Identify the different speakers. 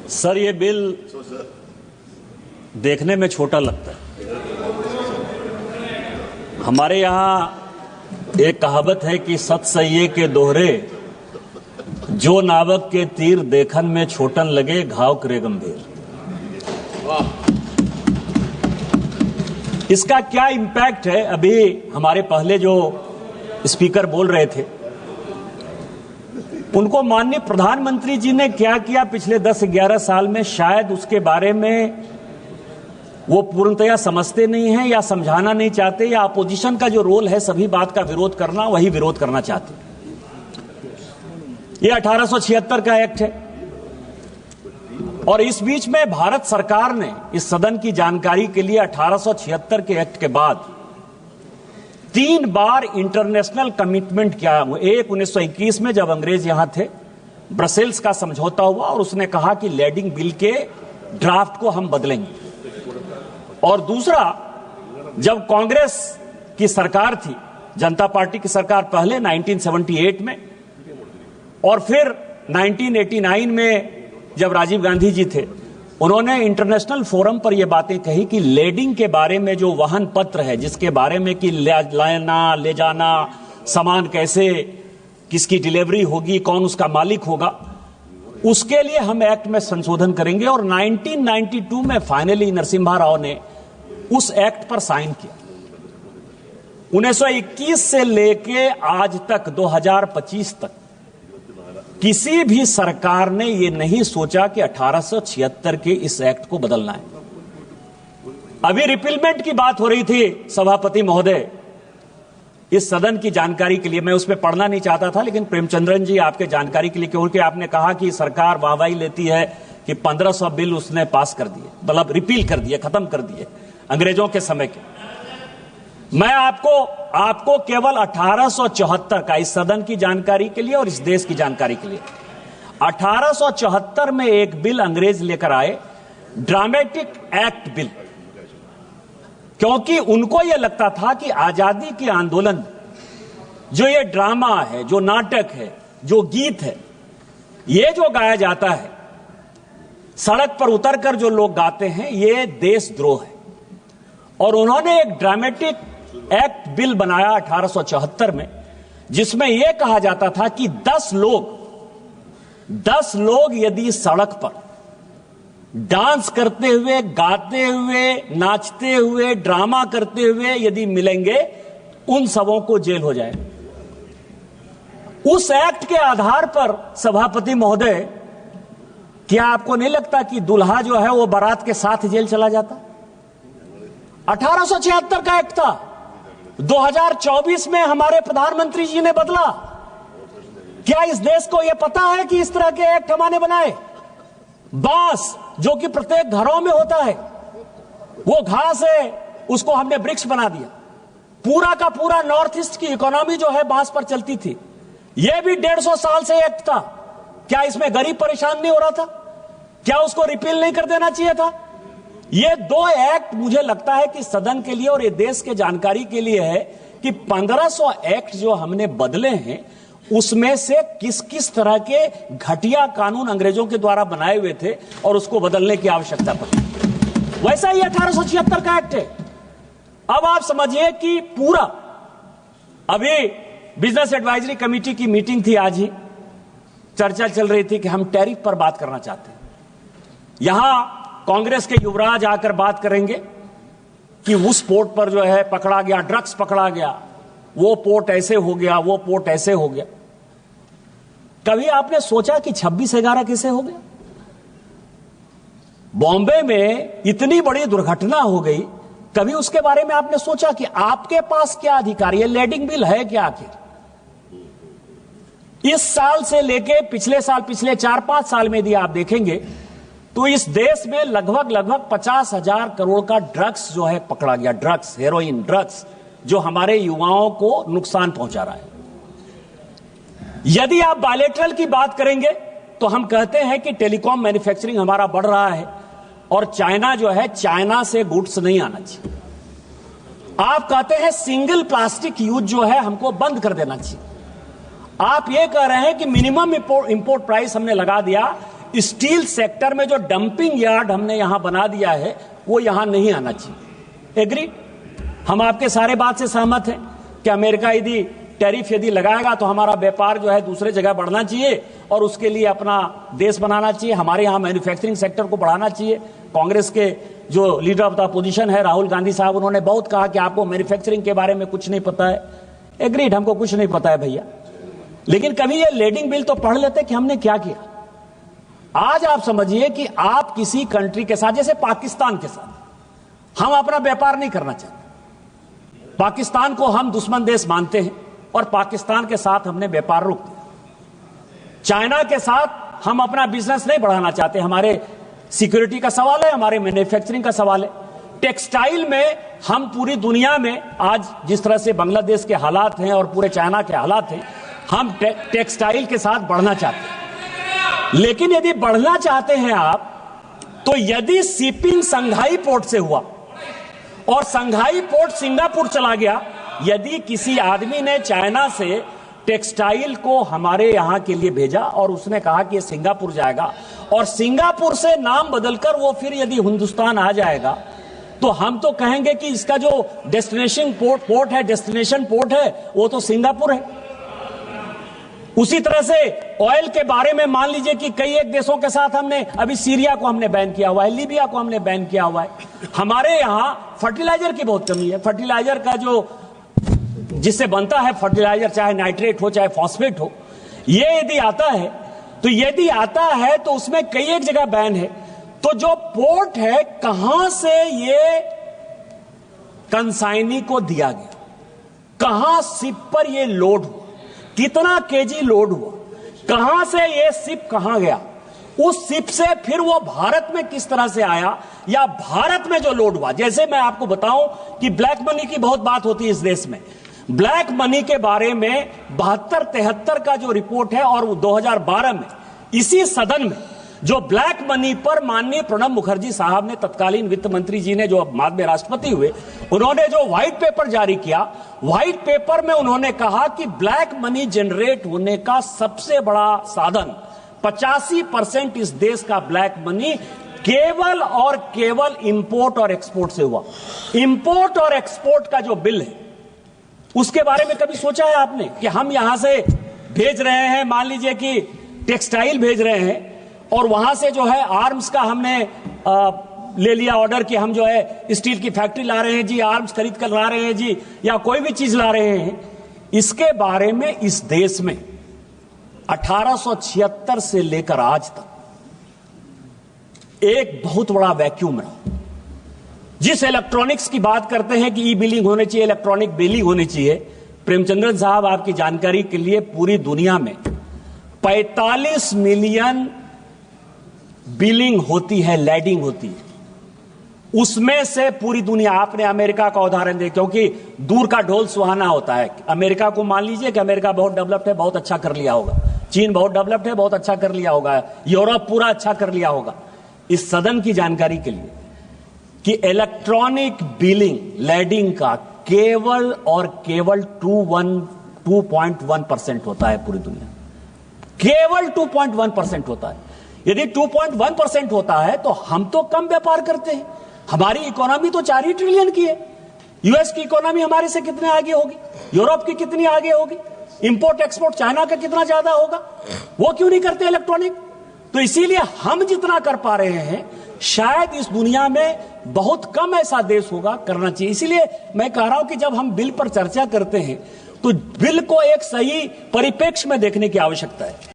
Speaker 1: Sir, ये bill देखने में छोटा लगता है। हमारे यहाँ एक कहावत है कि सत सइये के दोहरे, जो नावक के तीर देखन में छोटन लगे, घाव करे गंभीर। इसका क्या इम्पैक्ट है? अभी हमारे पहले जो स्पीकर बोल रहे थे, उनको माननीय प्रधानमंत्री जी ने क्या किया पिछले 10-11 साल में, शायद उसके बारे में वो पूर्णतया समझते नहीं हैं या समझाना नहीं चाहते, या अपोजिशन का जो रोल है सभी बात का विरोध करना, वही विरोध करना चाहते। ये 1876 का एक्ट है और इस बीच में भारत सरकार ने इस सदन की जानकारी के लिए 1876 के एक्ट के बाद 3 बार इंटरनेशनल कमिटमेंट किया। एक 1921 में जब अंग्रेज यहां थे, ब्रसेल्स का समझौता हुआ और उसने कहा कि लैंडिंग बिल के ड्राफ्ट को हम बदलेंगे। और दूसरा, जब कांग्रेस की सरकार थी, जनता पार्टी की सरकार पहले 1978 में, और फिर 1989 में जब राजीव गांधी जी थे, उन्होंने इंटरनेशनल फोरम पर यह बातें कही कि लैंडिंग के बारे में जो वाहन पत्र है, जिसके बारे में कि लाना ले जाना, सामान कैसे, किसकी डिलीवरी होगी, कौन उसका मालिक होगा, उसके लिए हम एक्ट में संशोधन करेंगे। और 1992 में फाइनली नरसिम्हा राव ने उस एक्ट पर साइन किया। 1921 से लेके आज तक 2025 तक किसी भी सरकार ने यह नहीं सोचा कि 1876 के इस एक्ट को बदलना है। अभी रिपीलमेंट की बात हो रही थी सभापति महोदय, इस सदन की जानकारी के लिए, मैं उसमें पढ़ना नहीं चाहता था, लेकिन प्रेमचंद्रन जी आपके जानकारी के लिए, क्योंकि आपने कहा कि सरकार वाहवाही लेती है कि 1500 बिल उसने पास कर दिए, मतलब रिपील कर दिए, खत्म कर दिए अंग्रेजों के समय के। मैं आपको केवल 1874 का, इस सदन की जानकारी के लिए और इस देश की जानकारी के लिए, 1874 में एक बिल अंग्रेज लेकर आए, ड्रामेटिक एक्ट बिल, क्योंकि उनको यह लगता था कि आजादी के आंदोलन, जो ये ड्रामा है, जो नाटक है, जो गीत है, ये जो गाया जाता है, सड़क पर उतरकर जो लोग गाते हैं, ये देशद्रोह है। और उन्होंने एक ड्रामेटिक एक्ट बिल बनाया 1874 में, जिसमें यह कहा जाता था कि 10 लोग यदि सड़क पर डांस करते हुए, गाते हुए, नाचते हुए, ड्रामा करते हुए यदि मिलेंगे, उन सबों को जेल हो जाए। उस एक्ट के आधार पर सभापति महोदय, क्या आपको नहीं लगता कि दुल्हा जो है वो बारात के साथ जेल चला जाता? 1876 का एक्ट था, 2024 में हमारे प्रधानमंत्री जी ने बदला। क्या इस देश को यह पता है कि इस तरह के एक्ट हमने बनाए? बांस जो कि प्रत्येक घरों में होता है, वो घास है, उसको हमने वृक्ष बना दिया। पूरा का पूरा नॉर्थ ईस्ट की इकोनॉमी जो है बांस पर चलती थी। यह भी 150 साल से एक्ट था। क्या इसमें गरीब परेशान नहीं हो रहा था? क्या उसको रिपील नहीं कर देना चाहिए था? ये 2 एक्ट मुझे लगता है कि सदन के लिए और ये देश के जानकारी के लिए है कि 1500 एक्ट जो हमने बदले हैं, उसमें से किस किस तरह के घटिया कानून अंग्रेजों के द्वारा बनाए हुए थे और उसको बदलने की आवश्यकता पड़ी। वैसा ही 1876 का एक्ट है। अब आप समझिए कि पूरा, अभी बिजनेस एडवाइजरी कमेटी की मीटिंग थी, आज ही चर्चा चल रही थी कि हम टैरिफ पर बात करना चाहते हैं। यहां कांग्रेस के युवराज आकर बात करेंगे कि उस पोर्ट पर जो है पकड़ा गया, ड्रग्स पकड़ा गया, वो पोर्ट ऐसे हो गया, वो पोर्ट ऐसे हो गया। कभी आपने सोचा कि 26/11 कैसे हो गया? बॉम्बे में इतनी बड़ी दुर्घटना हो गई, कभी उसके बारे में आपने सोचा कि आपके पास क्या अधिकार, ये लैंडिंग बिल है क्या आखिर? इस साल से लेके पिछले साल, पिछले 4-5 साल में यदि आप देखेंगे तो इस देश में लगभग 50,000 करोड़ का ड्रग्स जो है पकड़ा गया। ड्रग्स, हेरोइन ड्रग्स, जो हमारे युवाओं को नुकसान पहुंचा रहा है। यदि आप बायलैटरल की बात करेंगे तो हम कहते हैं कि टेलीकॉम मैन्युफैक्चरिंग हमारा बढ़ रहा है और चाइना जो है, चाइना से गुड्स नहीं आना चाहिए। आप कहते हैं सिंगल प्लास्टिक यूज जो है हमको बंद कर देना चाहिए। आप ये कह रहे हैं कि मिनिमम इंपोर्ट प्राइस हमने लगा दिया, स्टील सेक्टर में जो डंपिंग यार्ड हमने यहां बना दिया है वो यहां नहीं आना चाहिए। एग्री? हम आपके सारे बात से सहमत हैं कि अमेरिका यदि टैरिफ यदि लगाएगा तो हमारा व्यापार जो है दूसरे जगह बढ़ना चाहिए और उसके लिए अपना देश बनाना चाहिए, हमारे यहां मैन्युफैक्चरिंग सेक्टर को बढ़ाना चाहिए। कांग्रेस के जो लीडर ऑफ द अपोजिशन है राहुल गांधी साहब, उन्होंने बहुत कहा कि आपको मैन्युफैक्चरिंग के बारे में कुछ नहीं पता है। एग्रीड, हमको कुछ नहीं पता है भैया, लेकिन कभी ये लेडिंग बिल तो पढ़ लेते कि हमने क्या किया। आज आप समझिए कि आप किसी कंट्री के साथ, जैसे पाकिस्तान के साथ हम अपना व्यापार नहीं करना चाहते, पाकिस्तान को हम दुश्मन देश मानते हैं और पाकिस्तान के साथ हमने व्यापार रोक दिया। चाइना के साथ हम अपना बिजनेस नहीं बढ़ाना चाहते, हमारे सिक्योरिटी का सवाल है, हमारे मैन्युफैक्चरिंग का सवाल है। टेक्सटाइल में हम पूरी दुनिया में आज जिस तरह से बांग्लादेश के हालात हैं और पूरे चाइना के हालात हैं, हम टेक्सटाइल के साथ बढ़ना चाहते हैं। लेकिन यदि बढ़ना चाहते हैं आप, तो यदि शिपिंग संघाई पोर्ट से हुआ और संघाई पोर्ट सिंगापुर चला गया, यदि किसी आदमी ने चाइना से टेक्सटाइल को हमारे यहां के लिए भेजा और उसने कहा कि सिंगापुर जाएगा और सिंगापुर से नाम बदलकर वो फिर यदि हिंदुस्तान आ जाएगा, तो हम तो कहेंगे कि इसका जो डेस्टिनेशन पोर्ट है, डेस्टिनेशन पोर्ट है, वो तो सिंगापुर है। उसी तरह से ऑयल के बारे में मान लीजिए कि कई एक देशों के साथ हमने, अभी सीरिया को हमने बैन किया हुआ है, लीबिया को हमने बैन किया हुआ है। हमारे यहां फर्टिलाइजर की बहुत कमी है। फर्टिलाइजर का जो जिससे बनता है फर्टिलाइजर, चाहे नाइट्रेट हो चाहे फॉस्फेट हो, ये यदि आता है तो उसमें कई एक जगह बैन है। तो जो पोर्ट है, कहां से ये कंसाइनी को दिया गया, कहां शिप पर ये लोड हुआ, कितना केजी लोड हुआ, कहां से ये शिप कहां गया, उस शिप से फिर वो भारत में किस तरह से आया, या भारत में जो लोड हुआ। जैसे मैं आपको बताऊं कि ब्लैक मनी की बहुत बात होती है इस देश में। ब्लैक मनी के बारे में 72-73 का जो रिपोर्ट है और 2012 में इसी सदन में जो ब्लैक मनी पर माननीय प्रणब मुखर्जी साहब ने, तत्कालीन वित्त मंत्री जी ने, जो बाद में राष्ट्रपति हुए, उन्होंने जो व्हाइट पेपर जारी किया, व्हाइट पेपर में उन्होंने कहा कि ब्लैक मनी जनरेट होने का सबसे बड़ा साधन 85% इस देश का ब्लैक मनी केवल और केवल इंपोर्ट और एक्सपोर्ट से हुआ। इंपोर्ट और एक्सपोर्ट का जो बिल है, उसके बारे में कभी सोचा है आपने कि हम यहां से भेज रहे हैं, मान लीजिए कि टेक्सटाइल भेज रहे हैं और वहां से जो है आर्म्स का हमने ले लिया ऑर्डर कि हम जो है स्टील की फैक्ट्री ला रहे हैं जी, आर्म्स खरीद कर ला रहे हैं जी, या कोई भी चीज ला रहे हैं। इसके बारे में इस देश में 1876 से लेकर आज तक एक बहुत बड़ा वैक्यूम रहा। जिस इलेक्ट्रॉनिक्स की बात करते हैं कि ई बिलिंग होनी चाहिए, इलेक्ट्रॉनिक बिलिंग होनी चाहिए, प्रेमचंद्रन साहब आपकी जानकारी के लिए पूरी दुनिया में 45 मिलियन बिलिंग होती है, लैडिंग होती है। उसमें से पूरी दुनिया, आपने अमेरिका का उदाहरण दे, क्योंकि दूर का ढोल सुहाना होता है। अमेरिका को मान लीजिए कि अमेरिका बहुत डेवलप्ड है, बहुत अच्छा कर लिया होगा। चीन बहुत डेवलप्ड है, बहुत अच्छा कर लिया होगा। यूरोप पूरा अच्छा कर लिया होगा। इस सदन की जानकारी के लिए कि इलेक्ट्रॉनिक बिलिंग, लैडिंग का केवल और केवल 2.1% होता है पूरी दुनिया, केवल 2.1% होता है। यदि 2.1% होता है तो हम तो कम व्यापार करते हैं। हमारी इकोनॉमी तो 4 ही ट्रिलियन की है। यूएस की इकोनॉमी हमारे से कितने आगे होगी, यूरोप की कितनी आगे होगी, इंपोर्ट एक्सपोर्ट चाइना का कितना ज्यादा होगा। वो क्यों नहीं करते इलेक्ट्रॉनिक? तो इसीलिए हम जितना कर पा रहे हैं, शायद इस दुनिया में बहुत कम ऐसा देश होगा करना चाहिए। इसीलिए मैं कह रहा हूं कि जब हम बिल पर चर्चा करते हैं तो बिल को एक सही परिप्रेक्ष्य में देखने की आवश्यकता है।